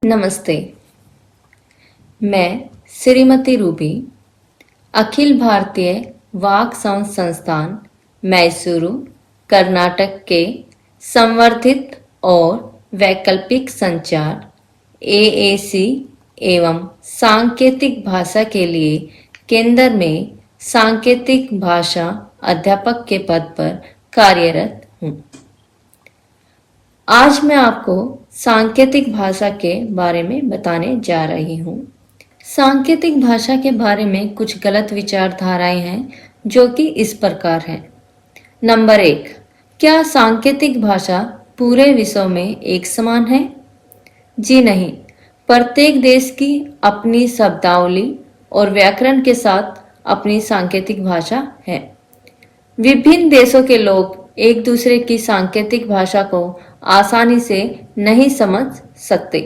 नमस्ते। मैं श्रीमती रूबी अखिल भारतीय वाक संस्थान मैसूरू कर्नाटक के संवर्धित और वैकल्पिक संचार एएसी एवं सांकेतिक भाषा के लिए केंद्र में सांकेतिक भाषा अध्यापक के पद पर कार्यरत हूँ। आज मैं आपको सांकेतिक भाषा के बारे में बताने जा रही हूँ। सांकेतिक भाषा के बारे में कुछ गलत विचारधाराएं हैं जो कि इस प्रकार हैं। नंबर 1, क्या सांकेतिक भाषा पूरे विश्व में एक समान है? जी नहीं, प्रत्येक देश की अपनी शब्दावली और व्याकरण के साथ अपनी सांकेतिक भाषा है। विभिन्न देशों के लोग एक दूसरे की सांकेतिक भाषा को आसानी से नहीं समझ सकते।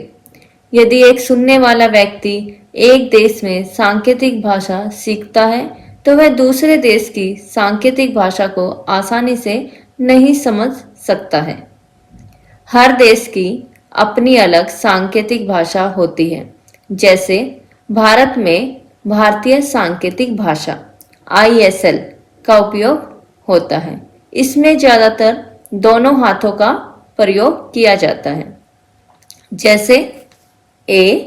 यदि एक सुनने वाला व्यक्ति एक देश में सांकेतिक भाषा सीखता है तो वह दूसरे देश की सांकेतिक भाषा को आसानी से नहीं समझ सकता है। हर देश की अपनी अलग सांकेतिक भाषा होती है। जैसे भारत में भारतीय सांकेतिक भाषा ISL का उपयोग होता है। इसमें ज़्यादातर दोनों हाथों का प्रयोग किया जाता है। जैसे A,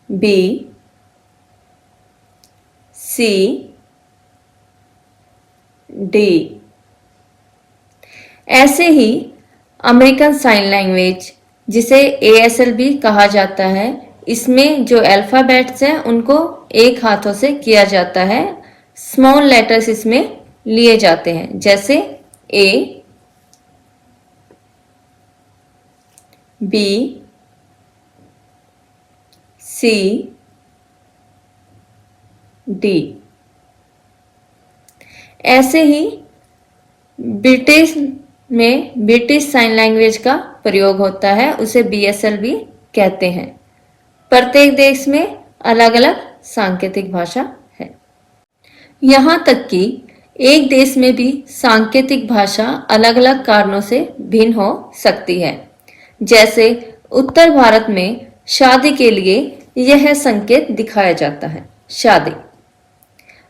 B, C, D। ऐसे ही अमेरिकन साइन लैंग्वेज जिसे ASL भी कहा जाता है, इसमें जो अल्फ़ाबेट्स हैं उनको एक हाथों से किया जाता है। स्मॉल लेटर्स इसमें लिए जाते हैं। जैसे A, B, C, D। ऐसे ही ब्रिटिश साइन लैंग्वेज का प्रयोग होता है, उसे BSL भी कहते हैं। प्रत्येक देश में अलग अलग सांकेतिक भाषा है। यहाँ तक कि एक देश में भी सांकेतिक भाषा अलग अलग कारणों से भिन्न हो सकती है। जैसे उत्तर भारत में शादी के लिए यह संकेत दिखाया जाता है, शादी।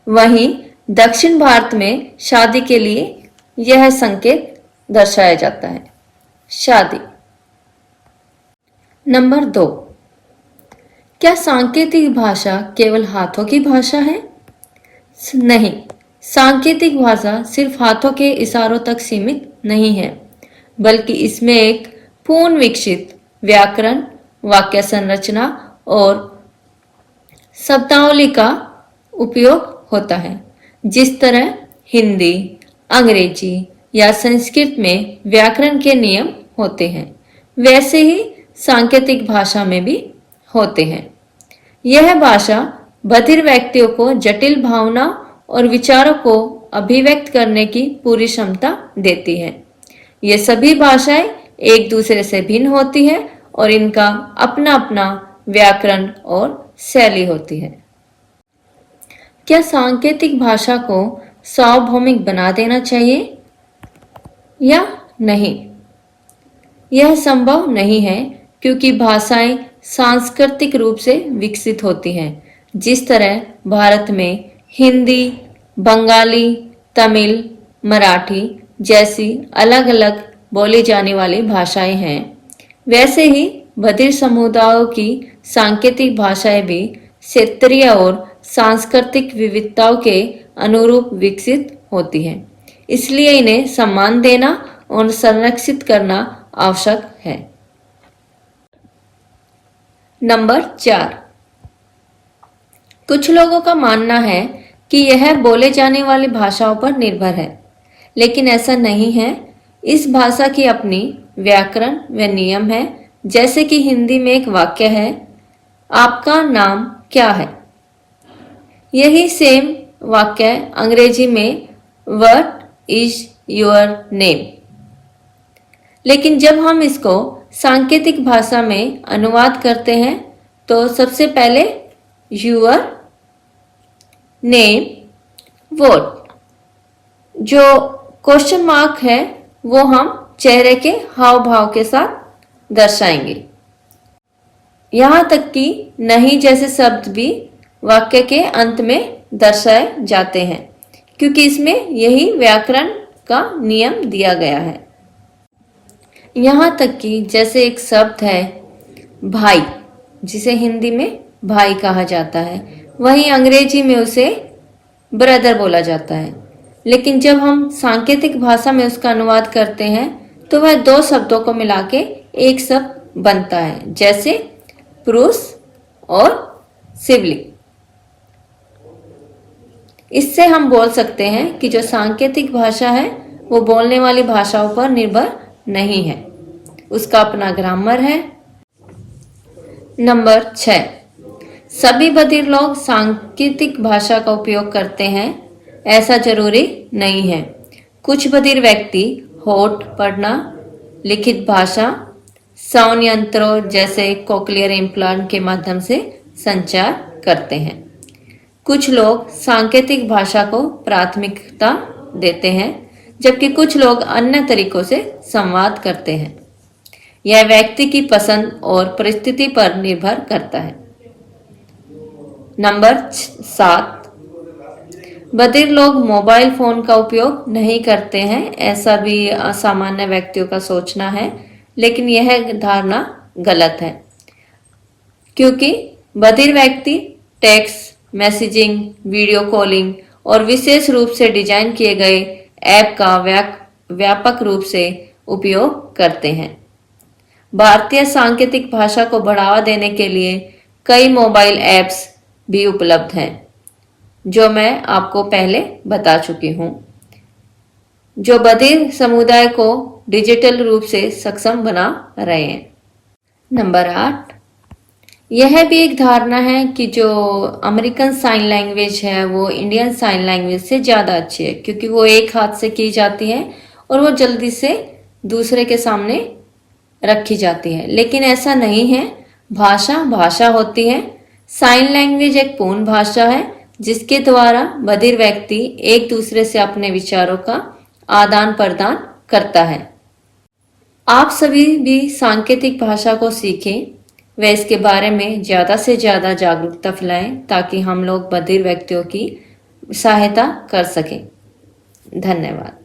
वहीं दक्षिण भारत में शादी के लिए यह संकेत दर्शाया जाता है, शादी। नंबर 2, क्या सांकेतिक भाषा केवल हाथों की भाषा है? नहीं, सांकेतिक भाषा सिर्फ हाथों के इशारों तक सीमित नहीं है, बल्कि इसमें एक पूर्ण विकसित व्याकरण, वाक्य संरचना और शब्दावली का उपयोग होता है। जिस तरह हिंदी, अंग्रेजी या संस्कृत में व्याकरण के नियम होते हैं, वैसे ही सांकेतिक भाषा में भी होते हैं। यह भाषा बधिर व्यक्तियों को जटिल भावना और विचारों को अभिव्यक्त करने की पूरी क्षमता देती है। ये सभी भाषाएं एक दूसरे से भिन्न होती है और इनका अपना अपना व्याकरण और शैली होती है। क्या सांकेतिक भाषा को सार्वभौमिक बना देना चाहिए या नहीं? यह संभव नहीं है, क्योंकि भाषाएं सांस्कृतिक रूप से विकसित होती हैं। जिस तरह भारत में हिंदी, बंगाली, तमिल, मराठी जैसी अलग अलग बोली जाने वाली भाषाएं हैं, वैसे ही बधिर समुदायों की सांकेतिक भाषाएं भी क्षेत्रीय और सांस्कृतिक विविधताओं के अनुरूप विकसित होती हैं। इसलिए इन्हें सम्मान देना और संरक्षित करना आवश्यक है। नंबर 4, कुछ लोगों का मानना है कि यह बोले जाने वाली भाषाओं पर निर्भर है, लेकिन ऐसा नहीं है। इस भाषा की अपनी व्याकरण व नियम है। जैसे कि हिंदी में एक वाक्य है, आपका नाम क्या है? यही सेम वाक्य अंग्रेजी में व्हाट इज योर नेम। लेकिन जब हम इसको सांकेतिक भाषा में अनुवाद करते हैं तो सबसे पहले योर नेम व्हाट, जो क्वेश्चन मार्क है वो हम चेहरे के हाव भाव के साथ दर्शाएंगे। यहाँ तक कि नहीं जैसे शब्द भी वाक्य के अंत में दर्शाए जाते हैं, क्योंकि इसमें यही व्याकरण का नियम दिया गया है। यहाँ तक कि जैसे एक शब्द है भाई, जिसे हिंदी में भाई कहा जाता है, वहीं अंग्रेजी में उसे ब्रदर बोला जाता है। लेकिन जब हम सांकेतिक भाषा में उसका अनुवाद करते हैं तो वह दो शब्दों को मिला के एक शब्द बनता है, जैसे पुरुष और सिबलिंग। इससे हम बोल सकते हैं कि जो सांकेतिक भाषा है वो बोलने वाली भाषाओं पर निर्भर नहीं है, उसका अपना ग्रामर है। नंबर 6, सभी बधिर लोग सांकेतिक भाषा का उपयोग करते हैं, ऐसा जरूरी नहीं है। कुछ बधिर व्यक्ति होठ पढ़ना, लिखित भाषा, श्रवण यंत्रों जैसे कोक्लियर इम्प्लांट के माध्यम से संचार करते हैं। कुछ लोग सांकेतिक भाषा को प्राथमिकता देते हैं, जबकि कुछ लोग अन्य तरीकों से संवाद करते हैं। यह व्यक्ति की पसंद और परिस्थिति पर निर्भर करता है। नंबर 7, बधिर लोग मोबाइल फोन का उपयोग नहीं करते हैं, ऐसा भी असामान्य व्यक्तियों का सोचना है, लेकिन यह धारणा गलत है, क्योंकि बधिर व्यक्ति टेक्स्ट मैसेजिंग, वीडियो कॉलिंग और विशेष रूप से डिजाइन किए गए ऐप का व्यापक रूप से उपयोग करते हैं। भारतीय सांकेतिक भाषा को बढ़ावा देने के लिए कई मोबाइल ऐप्स भी उपलब्ध हैं, जो मैं आपको पहले बता चुकी हूँ, जो बधिर समुदाय को डिजिटल रूप से सक्षम बना रहे हैं। नंबर 8, यह भी एक धारणा है कि जो अमेरिकन साइन लैंग्वेज है वो इंडियन साइन लैंग्वेज से ज़्यादा अच्छी है, क्योंकि वो एक हाथ से की जाती है और वो जल्दी से दूसरे के सामने रखी जाती है। लेकिन ऐसा नहीं है, भाषा भाषा होती है। साइन लैंग्वेज एक पूर्ण भाषा है जिसके द्वारा बधिर व्यक्ति एक दूसरे से अपने विचारों का आदान प्रदान करता है। आप सभी भी सांकेतिक भाषा को सीखें, वे इसके बारे में ज़्यादा से ज़्यादा जागरूकता फैलाएं ताकि हम लोग बधिर व्यक्तियों की सहायता कर सकें। धन्यवाद।